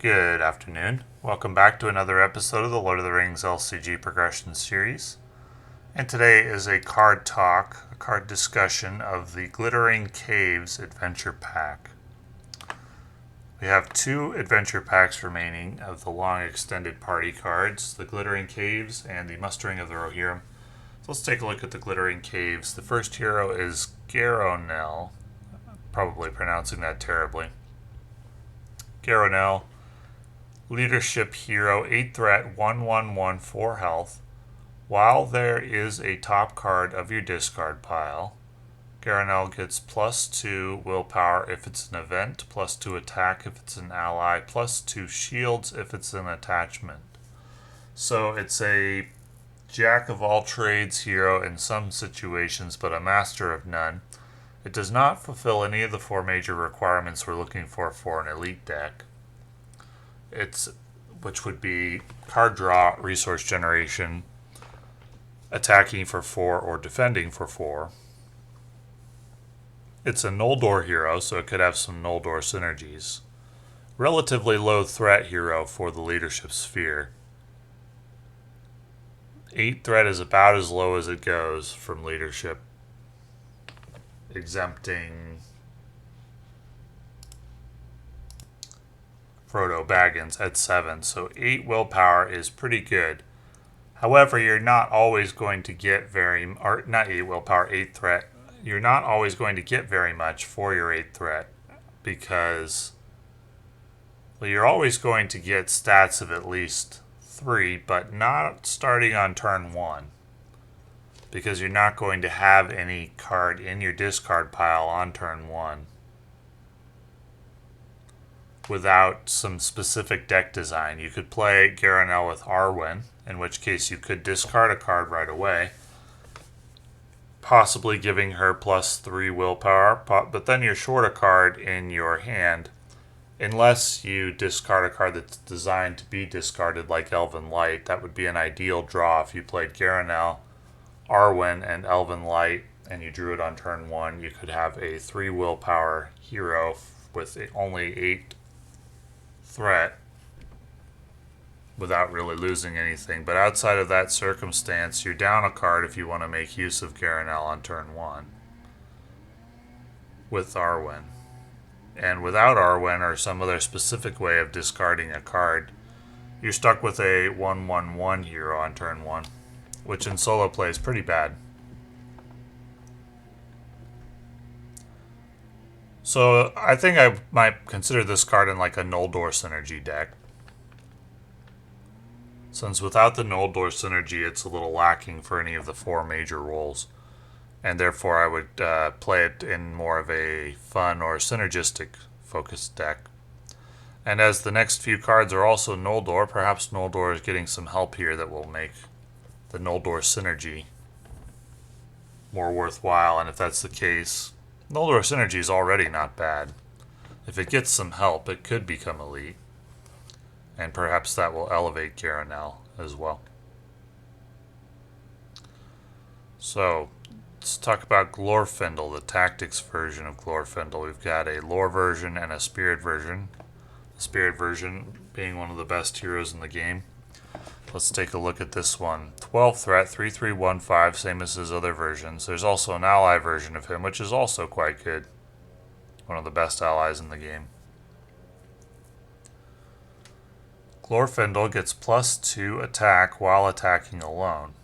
Good afternoon. Welcome back to another episode of the Lord of the Rings LCG Progression Series. And today is a card talk, a card discussion of the Glittering Caves Adventure Pack. We have 2 adventure packs remaining of the long extended party cards, the Glittering Caves and the Mustering of the Rohirrim. So let's take a look at the Glittering Caves. The first hero is Garonel, probably pronouncing that terribly. Garonel, leadership hero, 8 threat, 1/1/1, 4 health. While there is a top card of your discard pile, Garonel gets +2 willpower if it's an event, +2 attack if it's an ally, +2 shields if it's an attachment. So it's a jack of all trades hero in some situations, but a master of none. It does not fulfill any of the 4 major requirements we're looking for an elite deck. Which would be card draw, resource generation, attacking for 4 or defending for 4. It's a Noldor hero, so it could have some Noldor synergies. Relatively low threat hero for the leadership sphere. 8 threat is about as low as it goes from leadership, exempting Frodo Baggins at 7, so 8 willpower is pretty good. However, you're not always going to get not 8 willpower, 8 threat. You're not always going to get very much for your 8 threat because, well, you're always going to get stats of at least 3, but not starting on turn 1 because you're not going to have any card in your discard pile on turn 1. Without some specific deck design. You could play Garonel with Arwen, in which case you could discard a card right away, possibly giving her +3 willpower, but then you're short a card in your hand, unless you discard a card that's designed to be discarded like Elven Light. That would be an ideal draw if you played Garonel, Arwen, and Elven Light, and you drew it on turn 1. You could have a 3 willpower hero with only 8 threat without really losing anything. But outside of that circumstance, you're down a card if you want to make use of Garonel on turn 1 with Arwen. And without Arwen or some other specific way of discarding a card, you're stuck with a 1/1/1 hero on turn 1, which in solo play is pretty bad. So I think I might consider this card in like a Noldor synergy deck. Since without the Noldor synergy, it's a little lacking for any of the 4 major roles. And therefore I would play it in more of a fun or synergistic focused deck. And as the next few cards are also Noldor, perhaps Noldor is getting some help here that will make the Noldor synergy more worthwhile. And if that's the case, Noldor synergy is already not bad. If it gets some help, it could become elite. And perhaps that will elevate Garonel as well. So, let's talk about Glorfindle, the tactics version of Glorfindle. We've got a lore version and a spirit version. The spirit version being one of the best heroes in the game. Let's take a look at this one. 12 threat, 3/3/1/5, same as his other versions. There's also an ally version of him, which is also quite good. One of the best allies in the game. Glorfindle gets +2 attack while attacking alone.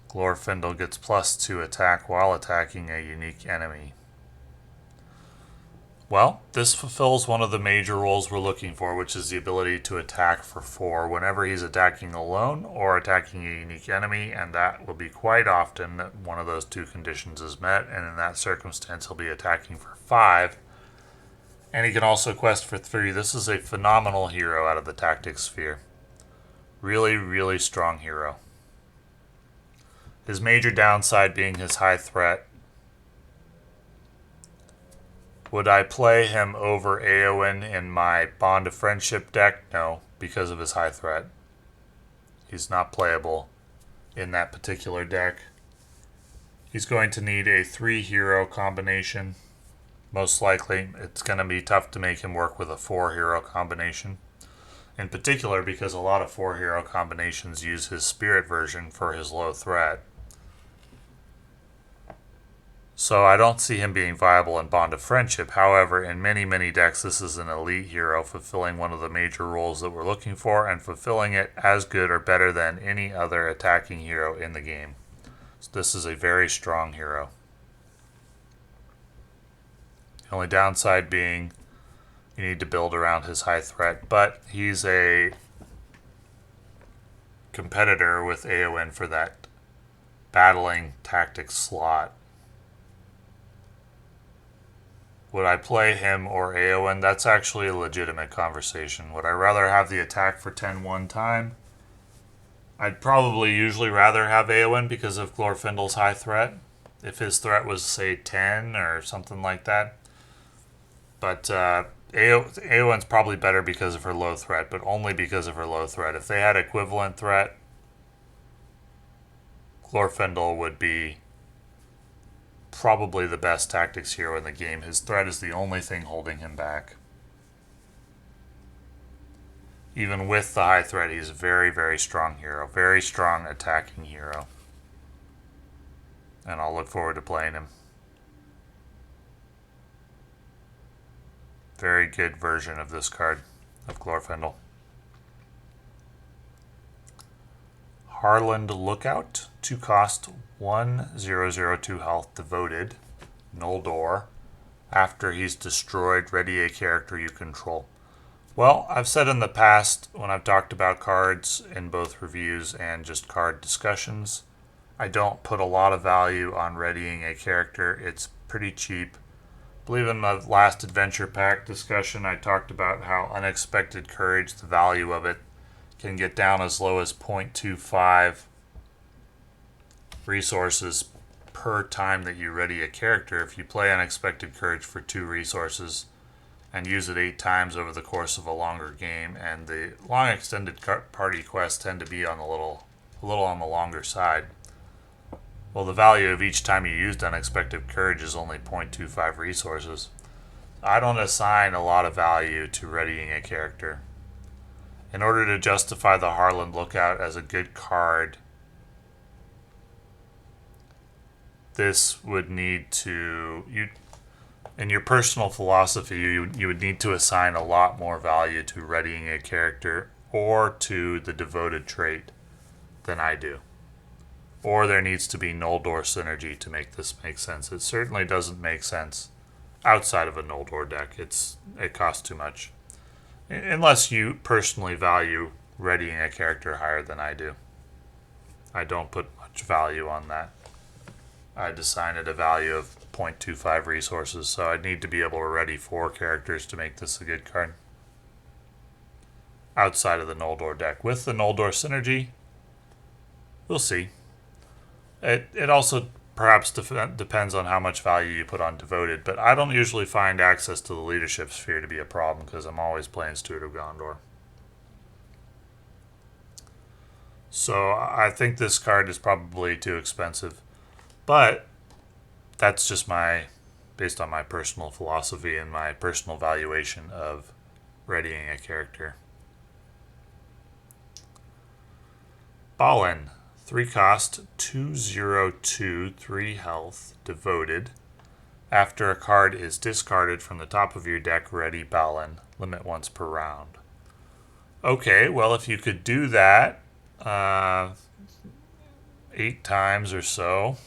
Glorfindle gets +2 attack while attacking a unique enemy. Well, this fulfills one of the major roles we're looking for, which is the ability to attack for 4 whenever he's attacking alone or attacking a unique enemy, and that will be quite often that one of those 2 conditions is met, and in that circumstance he'll be attacking for 5. And he can also quest for 3. This is a phenomenal hero out of the tactics sphere. Really, really strong hero. His major downside being his high threat. Would I play him over Eowyn in my Bond of Friendship deck? No, because of his high threat. He's not playable in that particular deck. He's going to need a 3 hero combination Most likely, it's going to be tough to make him work with a 4-hero combination. In particular, because a lot of 4-hero combinations use his spirit version for his low threat. So I don't see him being viable in Bond of Friendship. However, in many, many decks, this is an elite hero fulfilling one of the major roles that we're looking for and fulfilling it as good or better than any other attacking hero in the game. So this is a very strong hero. The only downside being you need to build around his high threat, but he's a competitor with AON for that battling tactics slot. Would I play him or AON? That's actually a legitimate conversation. Would I rather have the attack for 10 one time? I'd probably usually rather have AON because of Glorfindle's high threat. If his threat was, say, 10 or something like that. But AON's probably better because of her low threat, but only because of her low threat. If they had equivalent threat, Glorfindle would be probably the best tactics hero in the game. His threat is the only thing holding him back. Even with the high threat, he's a very, very strong hero. Very strong attacking hero. And I'll look forward to playing him. Very good version of this card, of Glorfindle. Harland Lookout, 2 cost, 1002 health, devoted, Noldor. After he's destroyed, ready a character you control. Well, I've said in the past when I've talked about cards in both reviews and just card discussions, I don't put a lot of value on readying a character. It's pretty cheap. I believe in the last adventure pack discussion I talked about how Unexpected Courage, the value of it, can get down as low as 0.25 resources per time that you ready a character. If you play Unexpected Courage for 2 resources and use it 8 times over the course of a longer game, and the long extended party quests tend to be on a little on the longer side. Well, the value of each time you used Unexpected Courage is only 0.25 resources. I don't assign a lot of value to readying a character. In order to justify the Harland Lookout as a good card, this would need to, in your personal philosophy, you would need to assign a lot more value to readying a character or to the devoted trait than I do. Or there needs to be Noldor synergy to make this make sense. It certainly doesn't make sense outside of a Noldor deck. It costs too much. Unless you personally value readying a character higher than I do. I don't put much value on that. I'd assign it a value of 0.25 resources, so I'd need to be able to ready 4 characters to make this a good card. Outside of the Noldor deck. With the Noldor synergy, we'll see. It also perhaps depends on how much value you put on Devoted, but I don't usually find access to the Leadership Sphere to be a problem because I'm always playing Steward of Gondor. So I think this card is probably too expensive, but that's just based on my personal philosophy and my personal valuation of readying a character. Ballen. 3 cost, 202, 3 health, devoted. After a card is discarded from the top of your deck, ready Ballen. Limit once per round. Okay, well, if you could do that 8 times or so,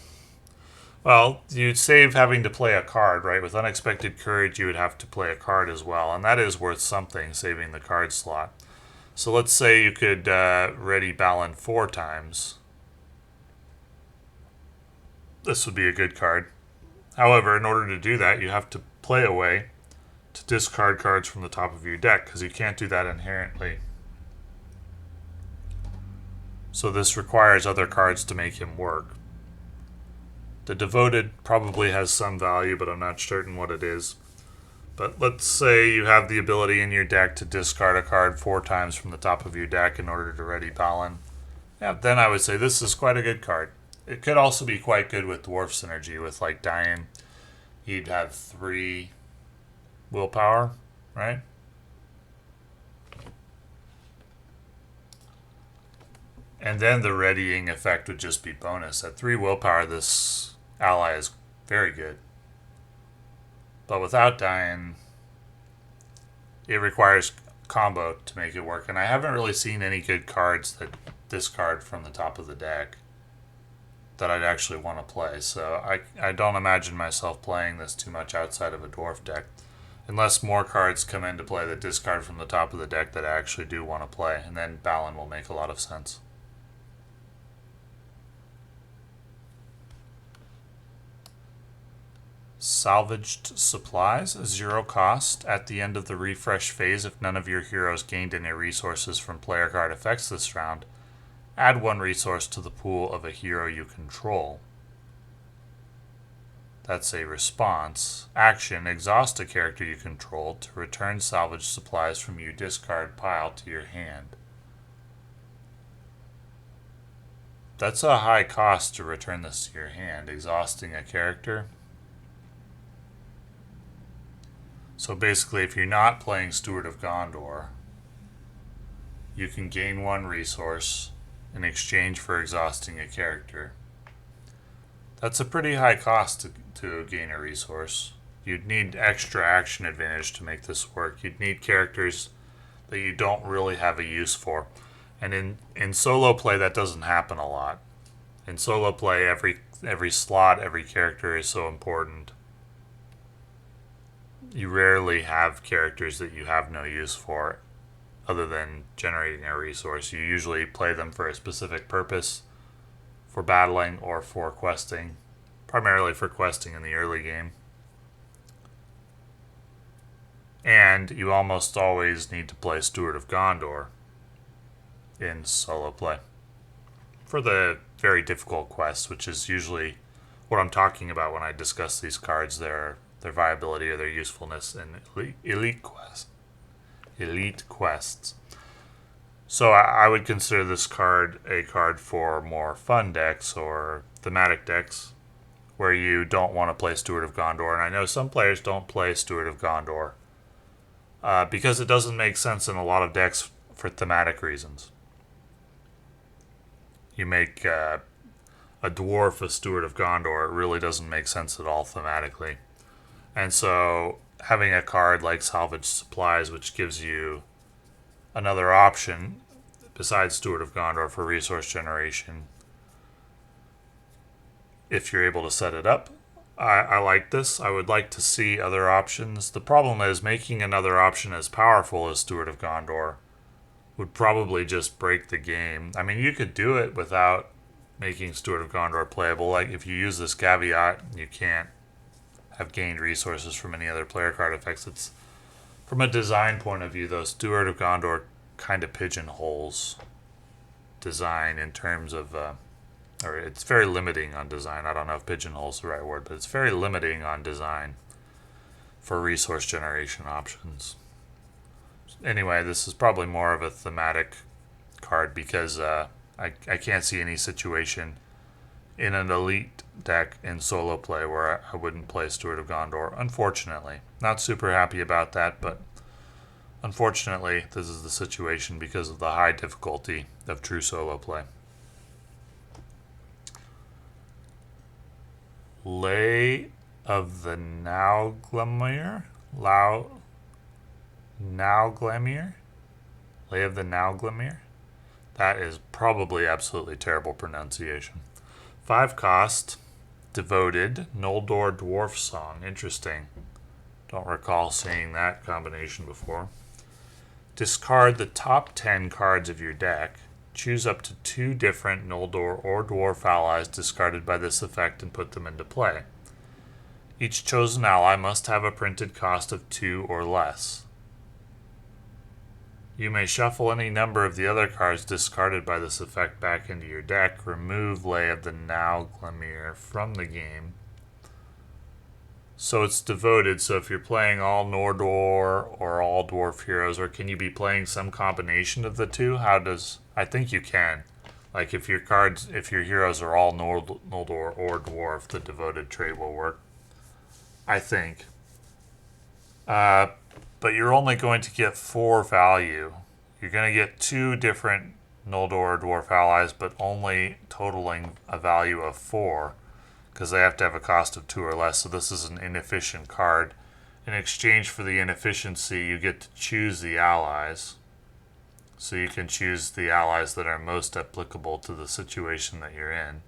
well, you'd save having to play a card, right? With Unexpected Courage, you would have to play a card as well, and that is worth something, saving the card slot. So let's say you could ready Ballen 4 times. This would be a good card. However, in order to do that, you have to play a way to discard cards from the top of your deck, because you can't do that inherently. So this requires other cards to make him work. The Devoted probably has some value, but I'm not certain what it is. But let's say you have the ability in your deck to discard a card 4 times from the top of your deck in order to ready Ballen. Yeah, then I would say this is quite a good card. It could also be quite good with Dwarf synergy, with like Diane He'd have 3 willpower, right? And then the readying effect would just be bonus. At 3 willpower, this ally is very good. But without dying, it requires combo to make it work. And I haven't really seen any good cards that discard from the top of the deck that I'd actually want to play. So I don't imagine myself playing this too much outside of a dwarf deck. Unless more cards come into play that discard from the top of the deck that I actually do want to play. And then Ballen will make a lot of sense. Salvaged supplies, 0 cost. At the end of the refresh phase, if none of your heroes gained any resources from player card effects this round, add 1 resource to the pool of a hero you control. That's a response. Action, exhaust a character you control to return salvaged supplies from your discard pile to your hand. That's a high cost to return this to your hand, exhausting a character. So basically, if you're not playing Steward of Gondor, you can gain 1 resource in exchange for exhausting a character. That's a pretty high cost to gain a resource. You'd need extra action advantage to make this work. You'd need characters that you don't really have a use for. And in solo play, that doesn't happen a lot. In solo play, every slot, every character is so important. You rarely have characters that you have no use for other than generating a resource. You usually play them for a specific purpose, for battling or for questing, primarily for questing in the early game. And you almost always need to play Steward of Gondor in solo play for the very difficult quests, which is usually what I'm talking about when I discuss these cards, their viability or their usefulness in elite quests. So I would consider this card a card for more fun decks or thematic decks where you don't want to play Steward of Gondor. And I know some players don't play Steward of Gondor because it doesn't make sense in a lot of decks for thematic reasons. You make a dwarf a Steward of Gondor, it really doesn't make sense at all thematically. And so having a card like Salvaged Supplies, which gives you another option besides Steward of Gondor for resource generation, if you're able to set it up, I like this. I would like to see other options. The problem is making another option as powerful as Steward of Gondor would probably just break the game. I mean, you could do it without making Steward of Gondor playable. Like, if you use this caveat, you can't have gained resources from any other player card effects. It's, from a design point of view, though, Steward of Gondor kind of pigeonholes design in terms of, or it's very limiting on design. I don't know if pigeonhole's the right word, but it's very limiting on design for resource generation options. Anyway, this is probably more of a thematic card because I can't see any situation in an elite deck in solo play where I wouldn't play Steward of Gondor, unfortunately. Not super happy about that, but unfortunately, this is the situation because of the high difficulty of true solo play. Lay of the Nauglamir? Nauglamir? Lay of the Nauglamir? That is probably absolutely terrible pronunciation. 5 cost, Devoted, Noldor Dwarf Song. Interesting. Don't recall seeing that combination before. Discard the top 10 cards of your deck. Choose up to 2 different Noldor or Dwarf allies discarded by this effect and put them into play. Each chosen ally must have a printed cost of 2 or less. You may shuffle any number of the other cards discarded by this effect back into your deck. Remove Lay of the Nauglamir from the game. So it's devoted, so if you're playing all Noldor or all Dwarf heroes, or can you be playing some combination of the two? I think you can. Like if your heroes are all Noldor or Dwarf, the devoted trait will work. I think. Uh, but you're only going to get 4 value. You're going to get 2 different Noldor Dwarf allies, but only totaling a value of 4, because they have to have a cost of 2 or less, so this is an inefficient card. In exchange for the inefficiency, you get to choose the allies. So you can choose the allies that are most applicable to the situation that you're in.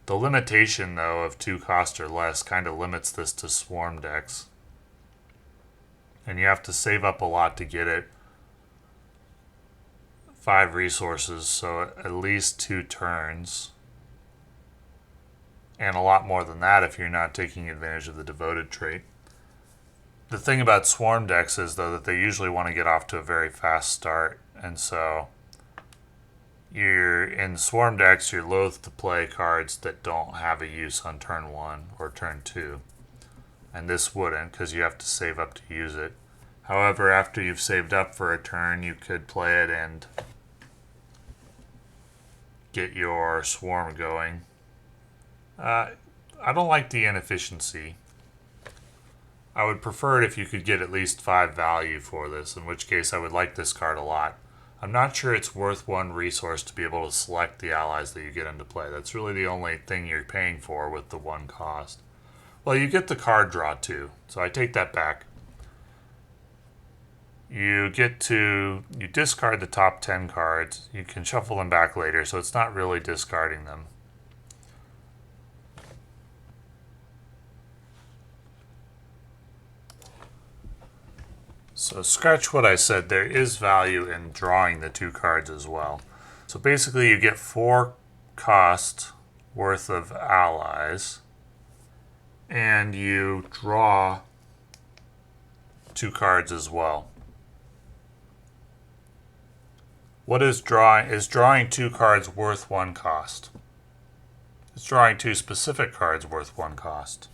The limitation, though, of 2 cost or less kind of limits this to swarm decks. And you have to save up a lot to get it. 5 resources, so at least 2 turns. And a lot more than that if you're not taking advantage of the devoted trait. The thing about swarm decks is, though, that they usually want to get off to a very fast start. And so you're in swarm decks, you're loath to play cards that don't have a use on turn 1 or turn 2. And this wouldn't, because you have to save up to use it. However, after you've saved up for a turn, you could play it and get your swarm going. I don't like the inefficiency. I would prefer it if you could get at least 5 value for this, in which case I would like this card a lot. I'm not sure it's worth 1 resource to be able to select the allies that you get into play. That's really the only thing you're paying for with the 1 cost. Well, you get the card draw too, so I take that back. You discard the top 10 cards. You can shuffle them back later, so it's not really discarding them. So scratch what I said, there is value in drawing the 2 cards as well. So basically you get 4 cost worth of allies, and you draw 2 cards as well. What is drawing? Is drawing 2 cards worth 1 cost? It's drawing 2 specific cards worth 1 cost.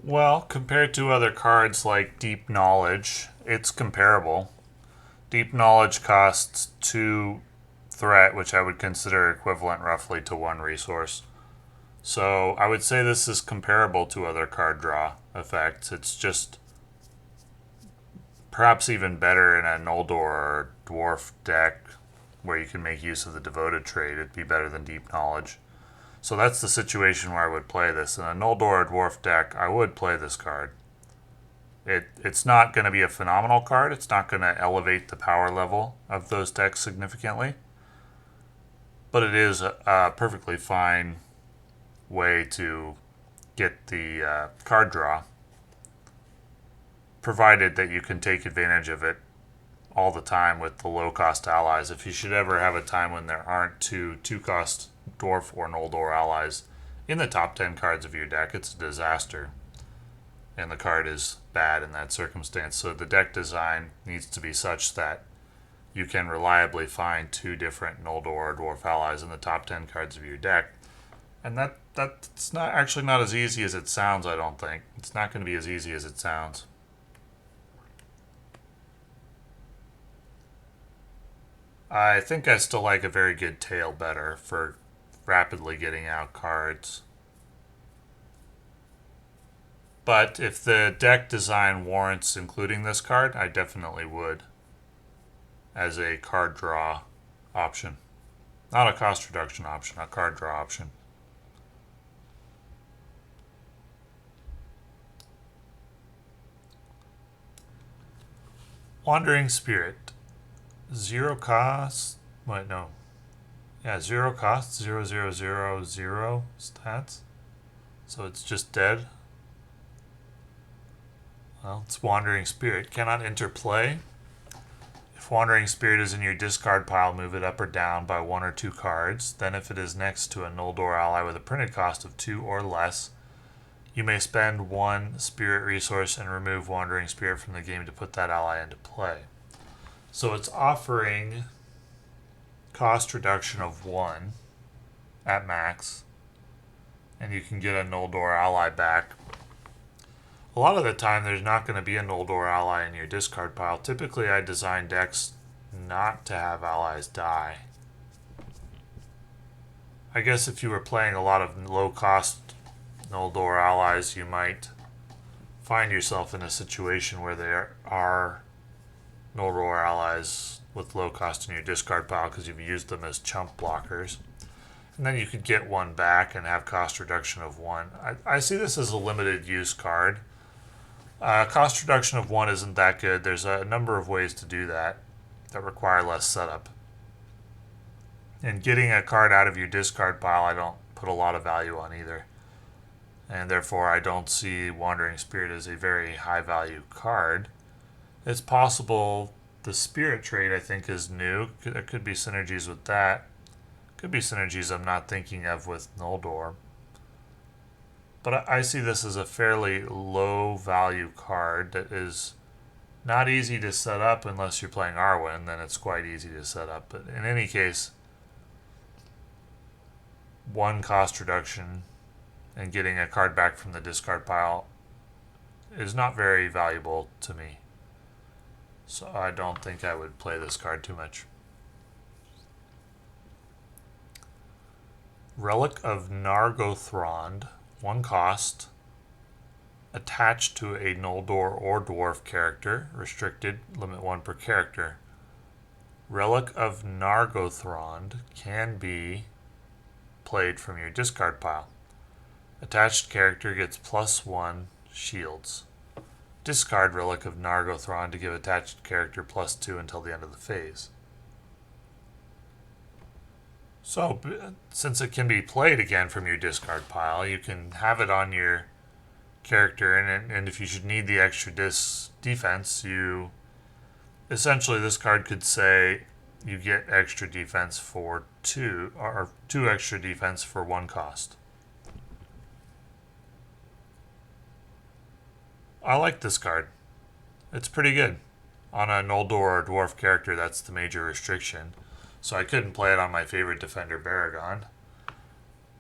Well, compared to other cards like Deep Knowledge, it's comparable. Deep Knowledge costs 2 threat, which I would consider equivalent roughly to 1 resource. So I would say this is comparable to other card draw effects. It's just perhaps even better in a Noldor or Dwarf deck where you can make use of the devoted trait. It'd be better than Deep Knowledge. So that's the situation where I would play this. In a Noldor or Dwarf deck, I would play this card. It's not going to be a phenomenal card. It's not going to elevate the power level of those decks significantly. But it is a perfectly fine way to get the card draw, provided that you can take advantage of it all the time with the low-cost allies. If you should ever have a time when there aren't 2 2-cost Dwarf or Noldor allies in the top 10 cards of your deck, it's a disaster. And the card is bad in that circumstance. So the deck design needs to be such that you can reliably find 2 different Noldor or Dwarf allies in the top 10 cards of your deck. And that's not actually not as easy as it sounds, I don't think. It's not going to be as easy as it sounds. I think I still like a very good tail better for rapidly getting out cards. But if the deck design warrants including this card, I definitely would as a card draw option. Not a cost reduction option, a card draw option. Wandering Spirit. 0 cost. Wait, no. Yeah, 0 cost, 0, stats. So it's just dead. Well, it's Wandering Spirit. Cannot enter play. If Wandering Spirit is in your discard pile, move it up or down by 1 or 2 cards. Then if it is next to a Noldor ally with a printed cost of 2 or less, you may spend 1 spirit resource and remove Wandering Spirit from the game to put that ally into play. So it's offering cost reduction of 1 at max, and you can get a Noldor ally back. A lot of the time there's not going to be a Noldor ally in your discard pile. Typically I design decks not to have allies die. I guess if you were playing a lot of low-cost Noldor allies, you might find yourself in a situation where there are Noldor allies with low cost in your discard pile because you've used them as chump blockers. And then you could get one back and have cost reduction of one. I see this as a limited use card. Cost reduction of one isn't that good. There's a number of ways to do that require less setup. And getting a card out of your discard pile, I don't put a lot of value on either. And therefore, I don't see Wandering Spirit as a very high value card. It's possible the Spirit trait, I think, is new. There could be synergies with that. Could be synergies I'm not thinking of with Noldor. But I see this as a fairly low value card that is not easy to set up unless you're playing Arwen, then it's quite easy to set up. But in any case, one cost reduction and getting a card back from the discard pile is not very valuable to me. So I don't think I would play this card too much. Relic of Nargothrond, one cost, attached to a Noldor or Dwarf character, restricted, limit one per character. Relic of Nargothrond can be played from your discard pile. Attached character gets +1 shields. Discard Relic of Nargothron to give attached character +2 until the end of the phase. So, since it can be played again from your discard pile, you can have it on your character, and if you should need the extra defense, you essentially, this card could say you get extra defense for 2, or 2 extra defense for 1 cost. I like this card. It's pretty good. On a Noldor or Dwarf character, that's the major restriction. So I couldn't play it on my favorite defender, Baragon.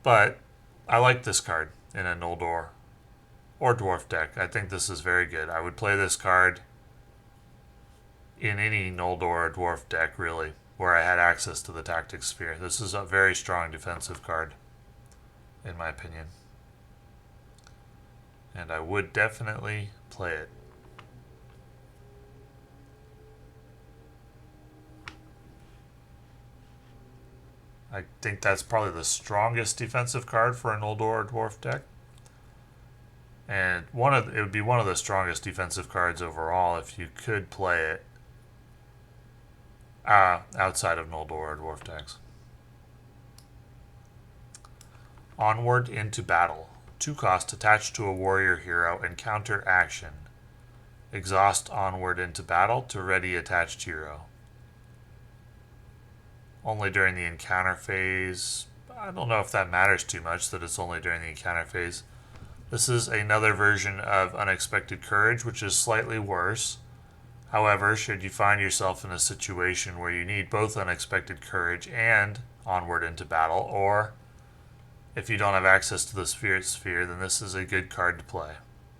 But I like this card in a Noldor or Dwarf deck. I think this is very good. I would play this card in any Noldor or Dwarf deck, really, where I had access to the Tactics Sphere. This is a very strong defensive card, in my opinion. And I would definitely play it. I think that's probably the strongest defensive card for an Noldor or Dwarf deck. And it would be one of the strongest defensive cards overall if you could play it outside of Noldor or Dwarf decks. Onward into Battle. 2 cost attached to a warrior hero and counter action. Exhaust Onward into Battle to ready attached hero. Only during the encounter phase. I don't know if that matters too much that it's only during the encounter phase. This is another version of Unexpected Courage, which is slightly worse. However, should you find yourself in a situation where you need both Unexpected Courage and Onward into Battle, or if you don't have access to the Spirit Sphere, then this is a good card to play.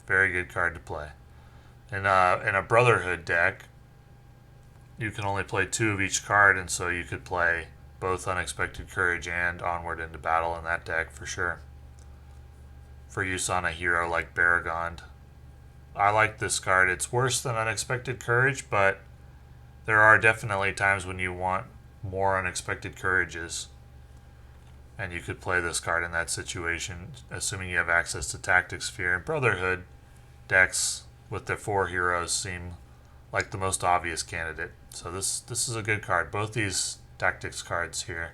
Very good card to play. In a Brotherhood deck, you can only play 2 of each card, and so you could play both Unexpected Courage and Onward into Battle in that deck for sure. For use on a hero like Baragon. I like this card. It's worse than Unexpected Courage, but there are definitely times when you want more Unexpected Courages. And you could play this card in that situation, assuming you have access to Tactics Sphere. And Brotherhood decks with their 4 heroes seem like the most obvious candidate. So this is a good card. Both these Tactics cards here,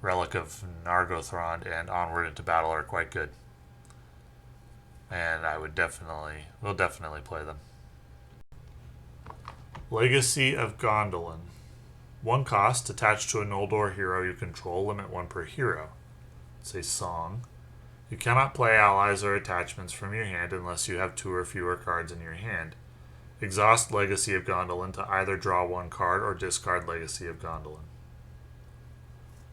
Relic of Nargothrond and Onward into Battle, are quite good. And we'll definitely play them. Legacy of Gondolin. 1 cost attached to a Noldor hero you control, limit 1 per hero. It's a song. You cannot play allies or attachments from your hand unless you have 2 or fewer cards in your hand. Exhaust Legacy of Gondolin to either draw 1 card or discard Legacy of Gondolin.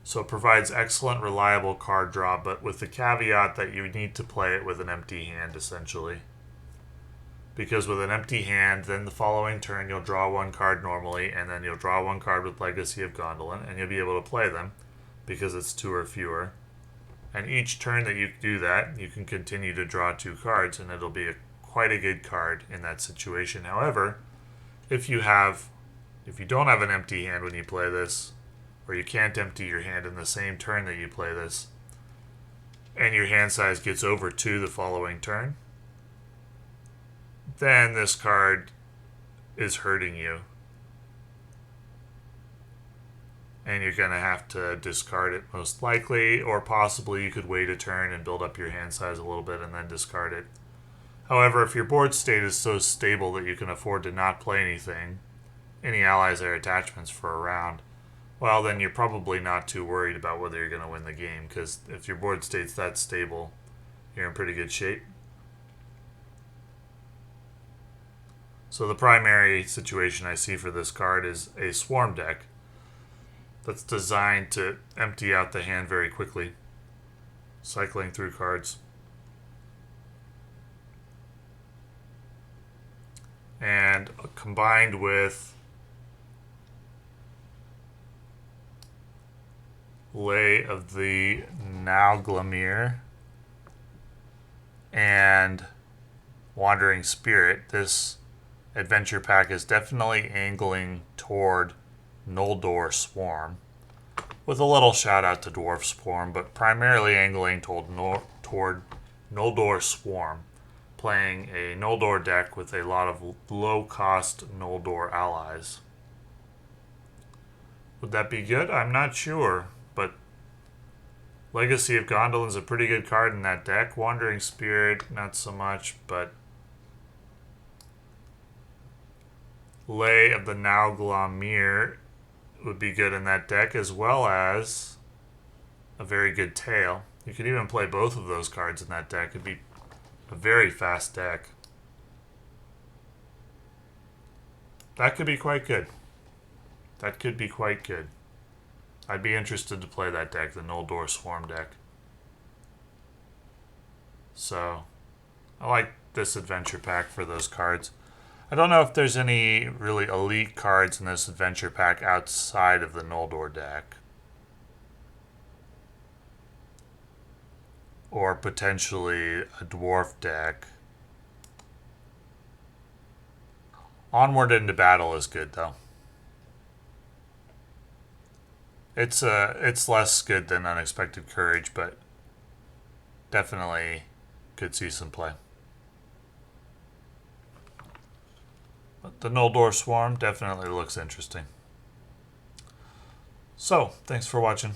So it provides excellent, reliable card draw, but with the caveat that you need to play it with an empty hand, essentially. Because with an empty hand, then the following turn you'll draw 1 card normally, and then you'll draw 1 card with Legacy of Gondolin, and you'll be able to play them, because it's 2 or fewer. And each turn that you do that, you can continue to draw 2 cards, and it'll be quite a good card in that situation. However, if you don't have an empty hand when you play this, or you can't empty your hand in the same turn that you play this, and your hand size gets over 2 the following turn, then this card is hurting you. And you're going to have to discard it most likely, or possibly you could wait a turn and build up your hand size a little bit and then discard it. However, if your board state is so stable that you can afford to not play anything, any allies or attachments for a round, well, then you're probably not too worried about whether you're going to win the game, because if your board state's that stable, you're in pretty good shape. So the primary situation I see for this card is a swarm deck that's designed to empty out the hand very quickly, cycling through cards. And combined with Lay of the Nalglamir and Wandering Spirit, this adventure pack is definitely angling toward Noldor Swarm, with a little shout out to Dwarf Swarm, but primarily angling toward Noldor Swarm, playing a Noldor deck with a lot of low-cost Noldor allies. Would that be good? I'm not sure, but Legacy of Gondolin is a pretty good card in that deck. Wandering Spirit, not so much, but Lay of the Nalglamir would be good in that deck, as well as a very good Tail. You could even play both of those cards in that deck. It'd be a very fast deck. That could be quite good. That could be quite good. I'd be interested to play that deck, the Noldor Swarm deck. So, I like this adventure pack for those cards. I don't know if there's any really elite cards in this adventure pack outside of the Noldor deck. Or potentially a dwarf deck. Onward into Battle is good, though. It's less good than Unexpected Courage, but definitely could see some play. But the Noldor Swarm definitely looks interesting. So, thanks for watching.